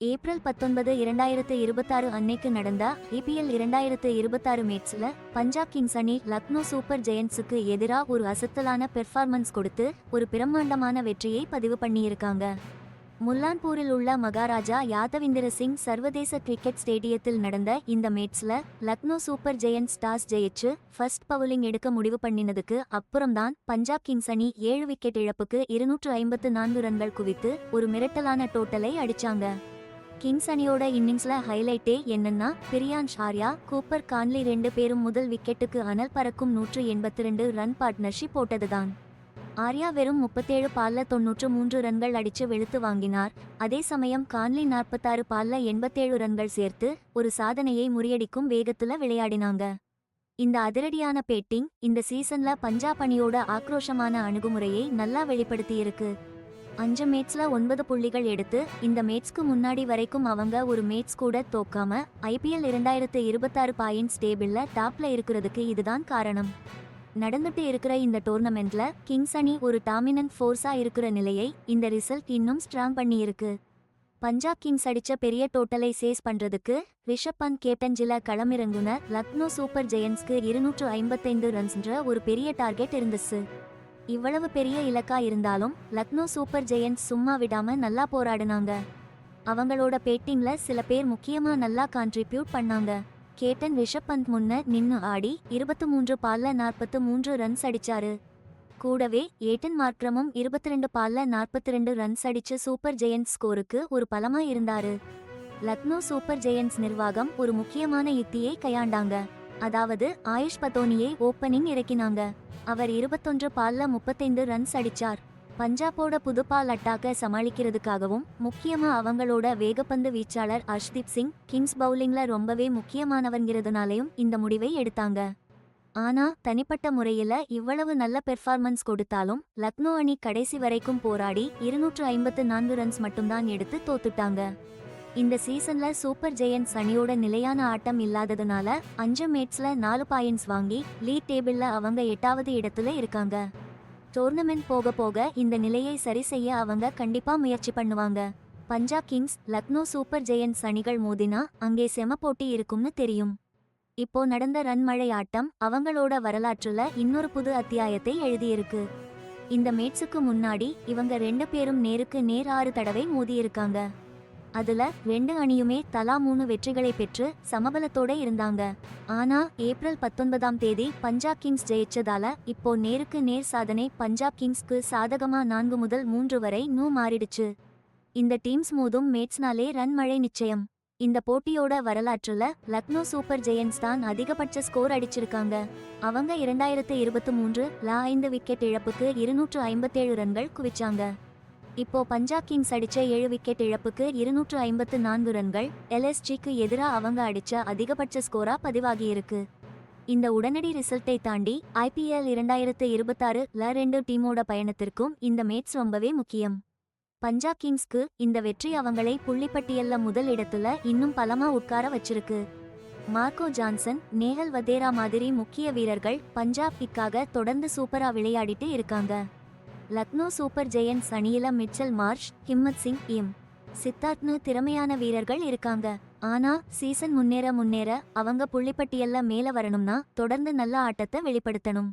April 19, 2026 அன்னைக்கு நடந்த IPL 2026 மேட்ச்ல பஞ்சாப் கிங்ஸ் அணி லக்னோ சூப்பர் ஜெயண்ட்ஸுக்கு எதிரா ஒரு அசத்தலான பெர்ஃபார்மன்ஸ் கொடுத்து ஒரு பிரம்மாண்டமான வெற்றியை பதிவு பண்ணியிருக்காங்க. முல்லான்பூரில் உள்ள மகாராஜா யாதவிந்திர சிங் சர்வதேச கிரிக்கெட் ஸ்டேடியத்தில் நடந்த இந்த மேட்ச்ல லக்னோ சூப்பர் ஜெயண்ட்ஸ் டாஸ் ஜெயிச்சு ஃபர்ஸ்ட் பவுலிங் எடுக்க முடிவு பண்ணினதுக்கு அப்புறம்தான் பஞ்சாப் கிங்ஸ் அணி 7 விக்கெட் இழப்புக்கு 254 ரன்கள் குவித்து ஒரு மிரட்டலான டோட்டலை அடிச்சாங்க. கிங்ஸ் அணியோட இன்னிங்ஸ்ல ஹைலைட்டே என்னன்னா பிரியான் ஷார்யா, கூப்பர் கான்லி 2 பேரும் முதல் விக்கெட்டுக்கு அனல் பறக்கும் 182 ரன் பார்ட்னர்ஷிப் போட்டதுதான். ஆர்யா வெறும் 37 பால்ல 93 ரன்கள் அடிச்சு வெளுத்து வாங்கினார். அதே சமயம் கான்லி 46 பால்ல 87 ரன்கள் சேர்த்து ஒரு சாதனையை முறியடிக்கும் வேகத்துல விளையாடினாங்க. இந்த அதிரடியான பேட்டிங் இந்த சீசன்ல பஞ்சாப் அணியோட ஆக்ரோஷமான அணுகுமுறையை நல்லா வெளிப்படுத்தியிருக்கு. 5 மேட்ச்ல 9 புள்ளிகள் எடுத்து இந்த மேட்ச்க்கு முன்னாடி வரைக்கும் அவங்க ஒரு மேட்ச் கூட தோக்காம ஐபிஎல் 2026 பாயிண்ட்ஸ் டேபிள்ல டாப்ல இருக்கிறதுக்கு இதுதான் காரணம். நடந்துட்டு இருக்கிற இந்த டோர்னமெண்ட்ல கிங்ஸ் அணி ஒரு டாமினன்ட் ஃபோர்ஸா இருக்கிற நிலையை இந்த ரிசல்ட் இன்னும் ஸ்ட்ராங் பண்ணியிருக்கு. பஞ்சாப் கிங்ஸ் அடிச்ச பெரிய டோட்டலை சேஸ் பண்றதுக்கு ரிஷப் பந்த் கேப்டன்ஜில களமிறங்குன லக்னோ சூப்பர் ஜெயண்ட்ஸ்க்கு 255 ரன்ஸ்ன்ற ஒரு பெரிய டார்கெட் இருந்துச்சு. இவ்வளவு பெரிய இலக்கா இருந்தாலும் லக்னோ சூப்பர் ஜெயண்ட்ஸ் சும்மா விடாம நல்லா போராடினாங்க. அவங்களோட பேட்டிங்ல சில பேர் முக்கியமா நல்லா கான்ட்ரிபியூட் பண்ணாங்க. கேப்டன் ரிஷப் பந்த் முன்ன நின்னு ஆடி 23 பால்ல 43 ரன்ஸ் அடிச்சாரு. கூடவே ஏட்டன் மார்க்ரமும் 22 பால்ல 42 ரன்ஸ் அடிச்சு சூப்பர் ஜெயண்ட்ஸ் ஸ்கோருக்கு ஒரு பலமா இருந்தாரு. லக்னோ சூப்பர் ஜெயண்ட்ஸ் நிர்வாகம் ஒரு முக்கியமான யுக்தியை கையாண்டாங்க. அதாவது ஆயுஷ் பதோனியை ஓப்பனிங் இறக்கினாங்க. அவர் 21 பால்ல 35 ரன்ஸ் அடிச்சார். பஞ்சாபோட புதுபால் அட்டாக்க சமாளிக்கிறதுக்காகவும் முக்கியமா அவங்களோட வேகப்பந்து வீச்சாளர் அர்ஷ்தீப் சிங் கிங்ஸ் பவுலிங்ல ரொம்பவே முக்கியமானவங்கிறதுனாலையும் இந்த முடிவை எடுத்தாங்க. ஆனா தனிப்பட்ட முறையில இவ்வளவு நல்ல பெர்ஃபார்மன்ஸ் கொடுத்தாலும் லக்னோ அணி கடைசி வரைக்கும் போராடி 254 ரன்ஸ் மட்டும்தான் எடுத்து தோத்துட்டாங்க. இந்த சீசன்ல சூப்பர் ஜெயண்ட்ஸ் அணியோட நிலையான ஆட்டம் இல்லாததுனால 5 மேட்ச்ல 4 பாயிண்ட்ஸ் வாங்கி லீட் டேபிள்ல அவங்க 8வது இடத்துல இருக்காங்க. டோர்னமெண்ட் போக போக இந்த நிலையை சரி செய்ய அவங்க கண்டிப்பா முயற்சி பண்ணுவாங்க. Punjab Kings Lucknow super giants அணிகள் மோதினா அங்கே செம போட்டி இருக்கும்னு தெரியும். இப்போ நடந்த ரன்மழை ஆட்டம் அவங்களோட வரலாற்றுல இன்னொரு புது அத்தியாயத்தை எழுதியிருக்கு. இந்த மேட்சுக்கு முன்னாடி இவங்க 2 பேரும் நேருக்கு நேர் 6 தடவை மோதியிருக்காங்க. அதுல 2 அணியுமே தலா 3 வெற்றிகளை பெற்று சமபலத்தோட இருந்தாங்க. ஆனா ஏப்ரல் 19ஆம் தேதி பஞ்சாப் கிங்ஸ் ஜெயிச்சதால இப்போ நேருக்கு நேர் சாதனை பஞ்சாப் கிங்ஸ்க்கு சாதகமா 4 முதல் 3 வரை மாறிடுச்சு. இந்த டீம்ஸ் மோதும் மேட்ச்னாலே ரன் மழை நிச்சயம். இந்த போட்டியோட வரலாற்றுல லக்னோ சூப்பர் ஜெயண்ட்ஸ் தான் அதிகபட்ச ஸ்கோர் அடிச்சிருக்காங்க. அவங்க 2023ல 5 விக்கெட் இழப்புக்கு 257 ரன்கள் குவிச்சாங்க. இப்போ பஞ்சாப் கிங்ஸ் அடிச்ச 7 விக்கெட் இழப்புக்கு 254 ரன்கள் எல்எஸ்ஜிக்கு எதிரா அவங்க அடிச்ச அதிகபட்ச ஸ்கோரா பதிவாகியிருக்கு. இந்த உடனடி ரிசல்ட்டை தாண்டி ஐபிஎல் 2026ல 2 டீமோட பயணத்திற்கும் இந்த மேட்ச் ரொம்பவே முக்கியம். பஞ்சாப் கிங்ஸ்க்கு இந்த வெற்றி அவங்களை புள்ளிப்பட்டியல்ல முதல் இடத்துல இன்னும் பலமா உட்கார வச்சிருக்கு. மார்க்கோ ஜான்சன், நேஹல் வதேரா மாதிரி முக்கிய வீரர்கள் பஞ்சாப் கிக்காக தொடர்ந்து சூப்பரா விளையாடிட்டு இருக்காங்க. லக்னோ சூப்பர் ஜெயண்ட்ஸ் அணியில மிச்சல் மார்ஷ், ஹிம்மத் சிங், சித்தார்த்னு திறமையான வீரர்கள் இருக்காங்க. ஆனா சீசன் முன்னேற அவங்க புள்ளிப்பட்டியல்ல மேல வரணும்னா தொடர்ந்து நல்ல ஆட்டத்தை வெளிப்படுத்தணும்.